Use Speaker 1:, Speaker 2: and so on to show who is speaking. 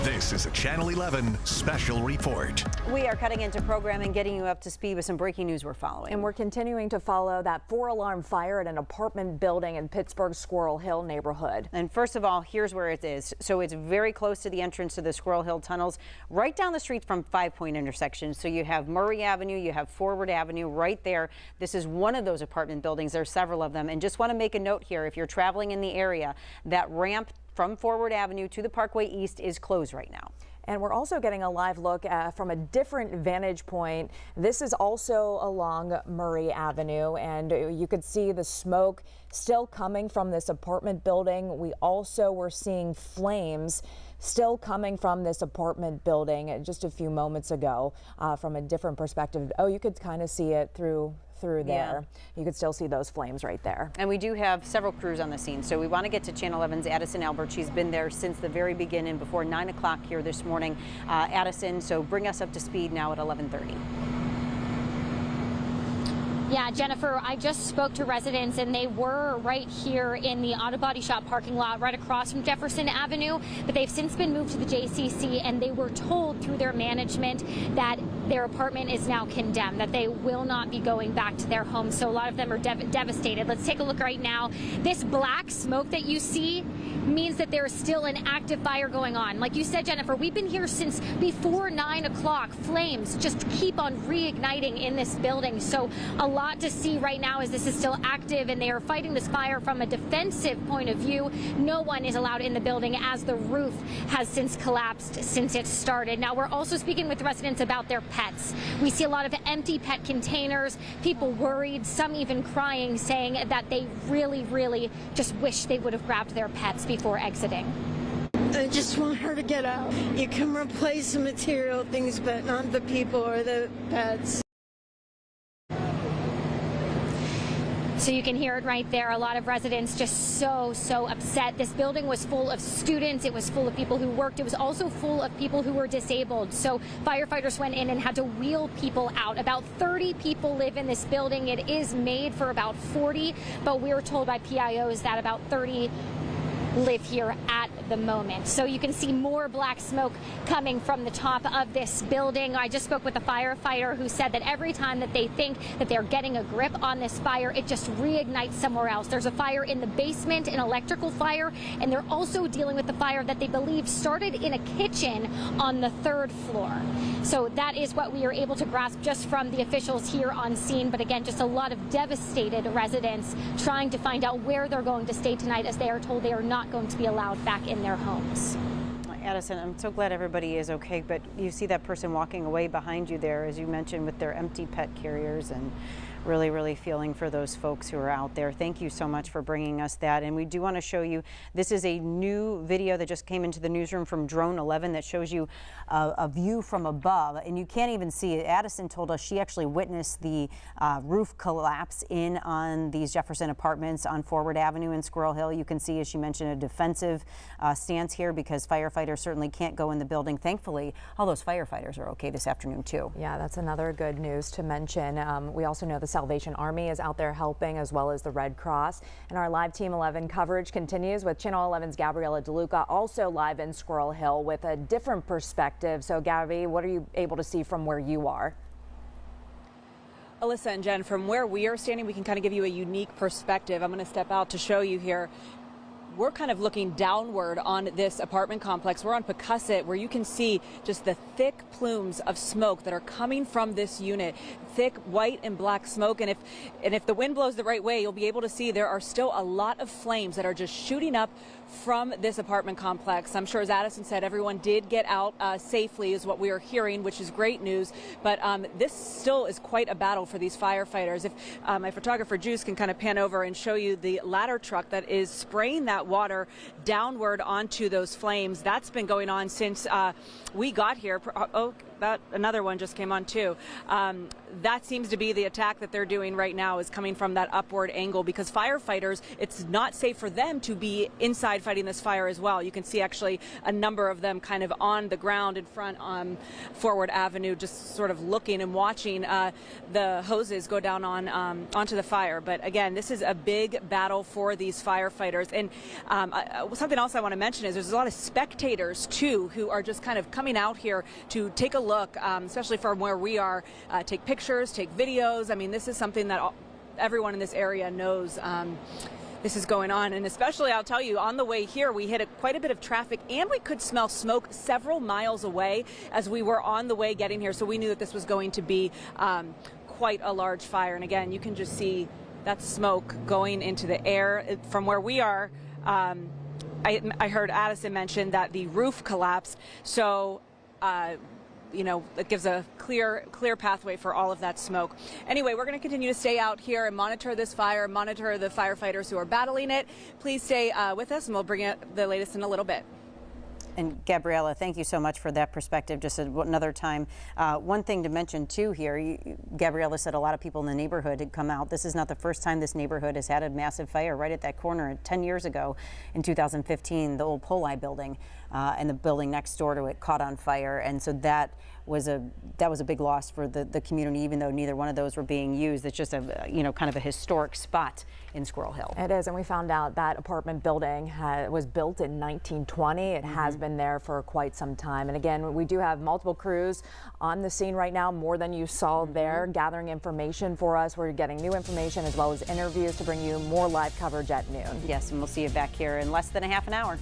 Speaker 1: This is a Channel 11 special report.
Speaker 2: We are cutting into programming, getting you up to speed with some breaking news we're following.
Speaker 3: And we're continuing to follow that 4-alarm fire at an apartment building in Pittsburgh's Squirrel Hill neighborhood.
Speaker 2: And first of all, here's where it is. So it's very close to the entrance to the Squirrel Hill tunnels, right down the street from 5 Point intersection. So you have Murray Avenue, you have Forward Avenue right there. This is one of those apartment buildings. There's several of them. And just want to make a note here, if you're traveling in the area, that ramp from Forward Avenue to the Parkway East is closed right now.
Speaker 3: And we're also getting a live look from a different vantage point. This is also along Murray Avenue, and you could see the smoke still coming from this apartment building. We also were seeing flames still coming from this apartment building just a few moments ago from a different perspective. Oh, you could kind of see it through there. Yeah. You could still see those flames right there.
Speaker 2: And we do have several crews on the scene, so we want to get to Channel 11's Addison Albert. She's been there since the very beginning, before 9 o'clock here this morning. Addison, so bring us up to speed now at 11:30.
Speaker 4: Yeah, Jennifer, I just spoke to residents, and they were right here in the auto body shop parking lot right across from Jefferson Avenue, but they've since been moved to the JCC, and they were told through their management that their apartment is now condemned, that they will not be going back to their homes. So a lot of them are devastated. Let's take a look right now. This black smoke that you see means that there is still an active fire going on. Like you said, Jennifer, we've been here since before 9 o'clock. Flames just keep on reigniting in this building. So a lot to see right now is this is still active, and they are fighting this fire from a defensive point of view. No one is allowed in the building, as the roof has since collapsed since it started. Now, we're also speaking with residents about their pets. We see a lot of empty pet containers, people worried, some even crying, saying that they really, really just wish they would have grabbed their pets before exiting.
Speaker 5: I just want her to get out. You can replace the material things, but not the people or the pets.
Speaker 4: So you can hear it right there. A lot of residents just so upset. This building was full of students. It was full of people who worked. It was also full of people who were disabled. So firefighters went in and had to wheel people out. About 30 people live in this building. It is made for about 40, but we were told by PIOs that about 30 live here at the moment. So you can see more black smoke coming from the top of this building. I just spoke with a firefighter who said that every time that they think that they're getting a grip on this fire, it just reignites somewhere else. There's a fire in the basement, an electrical fire, and they're also dealing with the fire that they believe started in a kitchen on the 3rd floor. So that is what we are able to grasp just from the officials here on scene. But again, just a lot of devastated residents trying to find out where they're going to stay tonight, as they are told they are not going to be allowed back in their homes.
Speaker 2: Addison, I'm so glad everybody is okay, but you see that person walking away behind you there, as you mentioned, with their empty pet carriers, and really feeling for those folks who are out there. Thank you so much for bringing us that. And we do want to show you, this is a new video that just came into the newsroom from Drone 11 that shows you a view from above, and you can't even see it. Addison told us she actually witnessed the roof collapse in on these Jefferson Apartments on Forward Avenue in Squirrel Hill. You can see, as she mentioned, a defensive stance here, because firefighters certainly can't go in the building. Thankfully, all those firefighters are okay this afternoon too. Yeah, that's another good news to mention. We also know the Salvation Army is out there helping, as well as the Red Cross. And our live Team 11 coverage continues with Channel 11's Gabriella DeLuca, also live in Squirrel Hill with a different perspective. So, Gabby, what are you able to see from where you are?
Speaker 6: Alyssa and Jen, from where we are standing, we can kind of give you a unique perspective. I'm going to step out to show you here. We're kind of looking downward on this apartment complex. We're on Pecusset, where you can see just the thick plumes of smoke that are coming from this unit. Thick white and black smoke, and if the wind blows the right way, you'll be able to see there are still a lot of flames that are just shooting up from this apartment complex. I'm sure, as Addison said, everyone did get out safely, is what we are hearing, which is great news. But this still is quite a battle for these firefighters. If my photographer Juice can kind of pan over and show you the ladder truck that is spraying that water downward onto those flames. That's been going on since we got here. Oh, another one just came on too. That seems to be the attack that they're doing right now, is coming from that upward angle, because firefighters, it's not safe for them to be inside fighting this fire as well. You can see actually a number of them kind of on the ground in front on Forward Avenue, just sort of looking and watching the hoses go down on onto the fire. But again, this is a big battle for these firefighters. And Something else I want to mention is there's a lot of spectators too who are just kind of coming out here to take a look, especially from where we are, take pictures, take videos. I mean, this is something that everyone in this area knows this is going on, and especially I'll tell you, on the way here we hit quite a bit of traffic, and we could smell smoke several miles away as we were on the way getting here, so we knew that this was going to be quite a large fire. And again, you can just see that smoke going into the air from where we are. I heard Addison mention that the roof collapsed, so you know, it gives a clear pathway for all of that smoke. Anyway, we're going to continue to stay out here and monitor this fire, monitor the firefighters who are battling it. Please stay with us, and we'll bring you the latest in a little bit.
Speaker 2: And Gabriella, thank you so much for that perspective. Just another time. One thing to mention too here, Gabriella said a lot of people in the neighborhood had come out. This is not the first time this neighborhood has had a massive fire right at that corner. 10 years ago in 2015, the old Poli building and the building next door to it caught on fire. And so that was a big loss for the community, even though neither one of those were being used. It's just a, you know, kind of a historic spot in Squirrel Hill.
Speaker 3: It is, and we found out that apartment building was built in 1920. It has been there for quite some time. And again, we do have multiple crews on the scene right now, more than you saw there, gathering information for us. We're getting new information as well as interviews to bring you more live coverage at noon.
Speaker 2: Yes, and we'll see you back here in less than a half an hour.